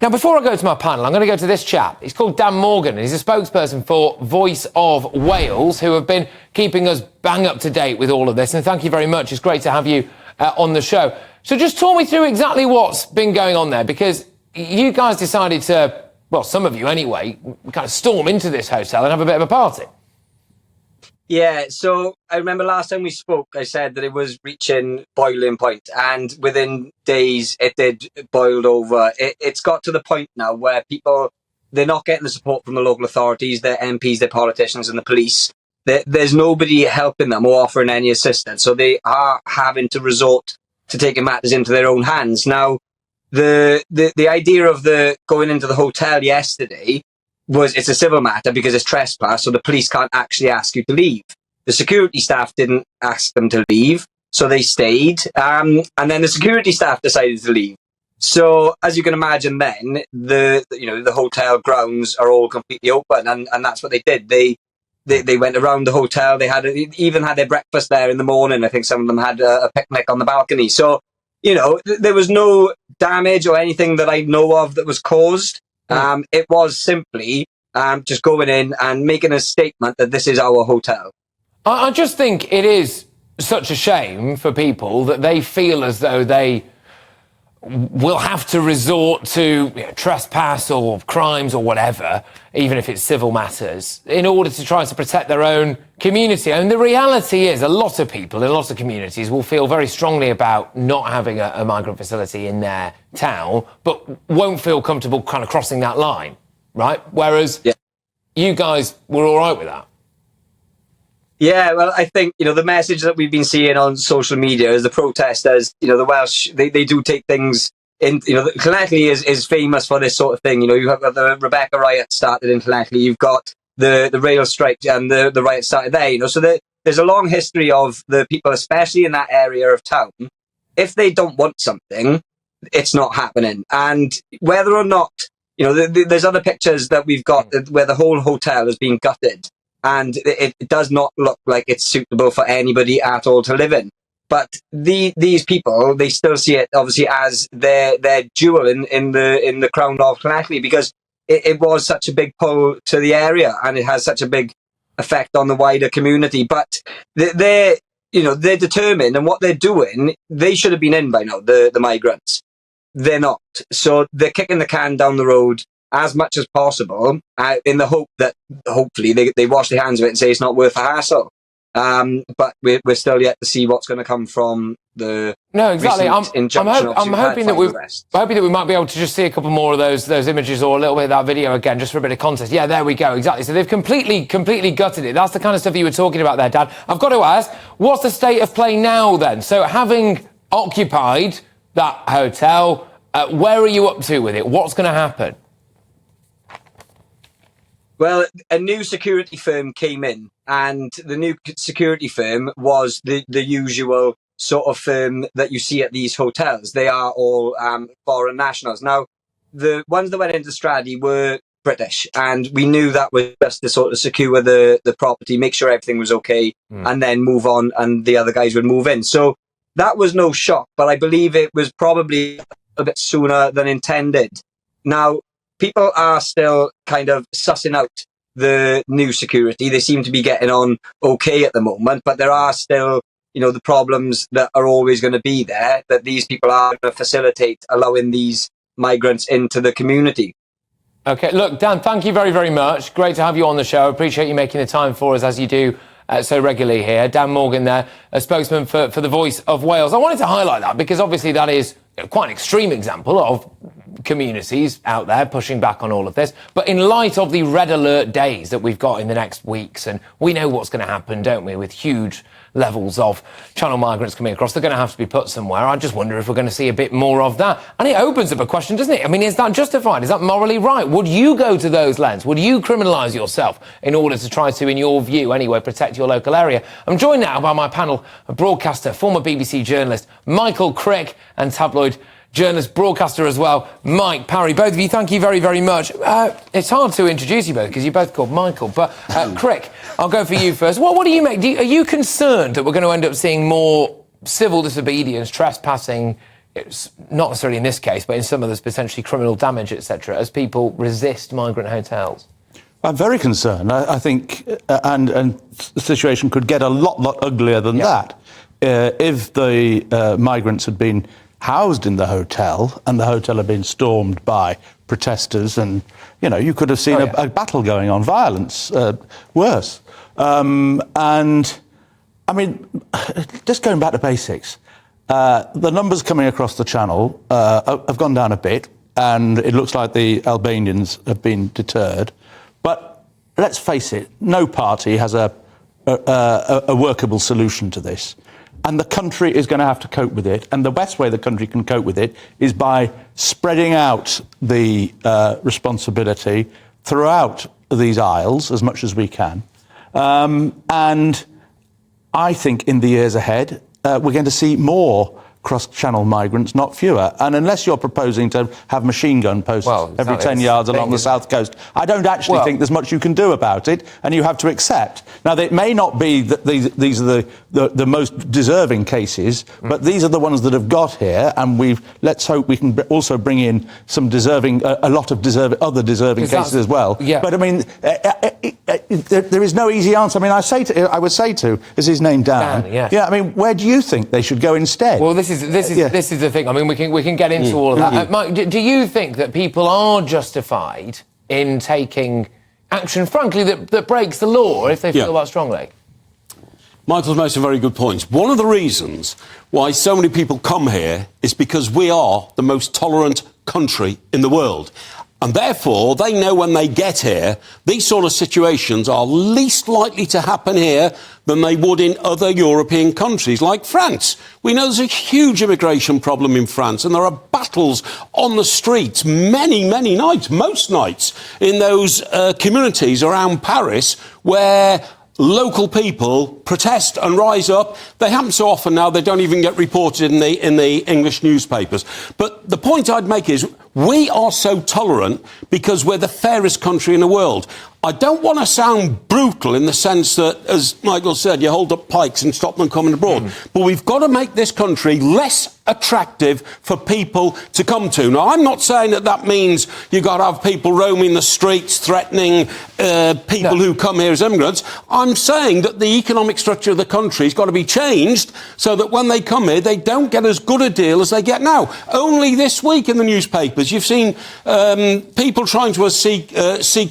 Now, before I go to my panel, I'm going to go to this chap. He's called Dan Morgan, and he's a spokesperson for Voice of Wales, who have been keeping us bang up to date with all of this. And thank you very much. It's great to have you on the show. So just talk me through exactly what's been going on there, because you guys decided to, well, some of you anyway, kind of storm into this hotel and have a bit of a party. Yeah, so I remember last time we spoke, I said that it was reaching boiling point, and within days it did boiled over. It's got to the point now where people, they're not getting the support from the local authorities, their MPs, their politicians and the police. There's nobody helping them or offering any assistance, so they are having to resort to taking matters into their own hands. Now, the idea of the going into the hotel yesterday was it's a civil matter because it's trespass, so the police can't actually ask you to leave. The security staff didn't ask them to leave, so they stayed, and then the security staff decided to leave. So, as you can imagine, then the hotel grounds are all completely open, and that's what they did. They went around the hotel. They even had their breakfast there in the morning. I think some of them had a picnic on the balcony. So, there was no damage or anything that I know of that was caused. It was simply just going in and making a statement that this is our hotel. I just think it is such a shame for people that they feel as though they will have to resort to trespass or crimes or whatever, even if it's civil matters, in order to try to protect their own community. And the reality is a lot of people in a lot of communities will feel very strongly about not having a migrant facility in their town, but won't feel comfortable kind of crossing that line, right? Whereas you guys were all right with that. Yeah, well, I think, the message that we've been seeing on social media is the protesters, the Welsh, they do take things in, Llanelli is famous for this sort of thing. You have the Rebecca riot started in Llanelli, you've got the rail strike and the riot started there, so there's a long history of the people, especially in that area of town. If they don't want something, it's not happening. And whether or not, there's other pictures that we've got where the whole hotel has been gutted. And it does not look like it's suitable for anybody at all to live in. But these people, they still see it obviously as their jewel in the crown of Llanelli, because it was such a big pull to the area and it has such a big effect on the wider community. But they're determined, and what they're doing, they should have been in by now, the migrants. They're not. So they're kicking the can down the road as much as possible, in the hope that hopefully they wash their hands of it and say it's not worth the hassle. But we're still yet to see what's going to come from the exactly. I'm hoping that we might be able to just see a couple more of those images or a little bit of that video again, just for a bit of context. Yeah, there we go. Exactly. So they've completely gutted it. That's the kind of stuff you were talking about there, Dad. I've got to ask, what's the state of play now then? So having occupied that hotel, where are you up to with it? What's going to happen? Well, a new security firm came in, and the new security firm was the usual sort of firm that you see at these hotels. They are all foreign nationals. Now, the ones that went into Stradey were British, and we knew that was just to sort of secure the property, make sure everything was okay, and then move on, and the other guys would move in. So that was no shock, but I believe it was probably a bit sooner than intended. Now, people are still kind of sussing out the new security. They seem to be getting on okay at the moment, but there are still, the problems that are always going to be there, that these people are going to facilitate allowing these migrants into the community. Okay, look, Dan, thank you very, very much. Great to have you on the show. I appreciate you making the time for us, as you do so regularly here. Dan Morgan there, a spokesman for the Voice of Wales. I wanted to highlight that because obviously that is quite an extreme example of communities out there pushing back on all of this. But in light of the red alert days that we've got in the next weeks, and we know what's going to happen, don't we, with huge levels of channel migrants coming across, they're going to have to be put somewhere. I just wonder if we're going to see a bit more of that. And it opens up a question, doesn't it? I mean, is that justified? Is that morally right? Would you go to those lengths? Would you criminalise yourself in order to try to, in your view anyway, protect your local area? I'm joined now by my panel of broadcaster, former BBC journalist Michael Crick, and tabloid journalist, broadcaster as well, Mike Parry. Both of you, thank you very, very much. It's hard to introduce you both because you're both called Michael. But Crick, I'll go for you first. What do you make? Are you concerned that we're going to end up seeing more civil disobedience, trespassing it's not necessarily in this case, but in some others, potentially criminal damage, etc., as people resist migrant hotels? I'm very concerned. I think, and the situation could get a lot uglier than that. If the migrants had been housed in the hotel and the hotel had been stormed by protesters, and you could have seen a battle going on, violence, worse. And I mean, just going back to basics, the numbers coming across the channel have gone down a bit, and it looks like the Albanians have been deterred. But let's face it, no party has a workable solution to this. And the country is going to have to cope with it. And the best way the country can cope with it is by spreading out the responsibility throughout these isles as much as we can. And I think in the years ahead, we're going to see more cross-channel migrants, not fewer. And unless you're proposing to have machine gun posts every 10 yards along the south coast, I don't actually think there's much you can do about it, and you have to accept. Now, it may not be that these are the most deserving cases, but these are the ones that have got here, and let's hope we can also bring in some deserving, a lot of other deserving cases as well. Yeah. But I mean, there is no easy answer. I mean, I would say to, is his name Dan? Dan, yes. Yeah. I mean, where do you think they should go instead? Well, this is the thing. I mean, we can get into all of that. Mike, do you think that people are justified in taking action, frankly, that breaks the law if they feel that strongly? Michael's makes a very good point. One of the reasons why so many people come here is because we are the most tolerant country in the world. And therefore, they know when they get here, these sort of situations are least likely to happen here than they would in other European countries, like France. We know there's a huge immigration problem in France, and there are battles on the streets many nights, most nights, in those communities around Paris where local people protest and rise up. They happen so often now they don't even get reported in the English newspapers. But the point I'd make is we are so tolerant because we're the fairest country in the world. I don't want to sound brutal in the sense that, as Michael said, you hold up pikes and stop them coming abroad. But we've got to make this country less attractive for people to come to. Now, I'm not saying that means you've got to have people roaming the streets, threatening people who come here as immigrants. I'm saying that the economic structure of the country has got to be changed so that when they come here, they don't get as good a deal as they get now. Only this week in the newspapers, you've seen people trying to seek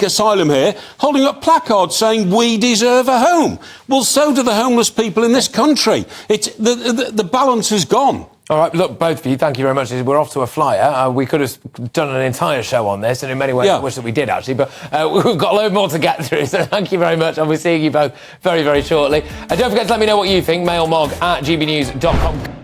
asylum here, holding up placards saying, "We deserve a home." Well, so do the homeless people in this country. The balance has gone. All right, look, both of you, thank you very much. We're off to a flyer. We could have done an entire show on this, and in many ways I wish that we did, actually, but we've got a load more to get through, so thank you very much. I'll be seeing you both very shortly. And don't forget to let me know what you think, mailmog@gbnews.com.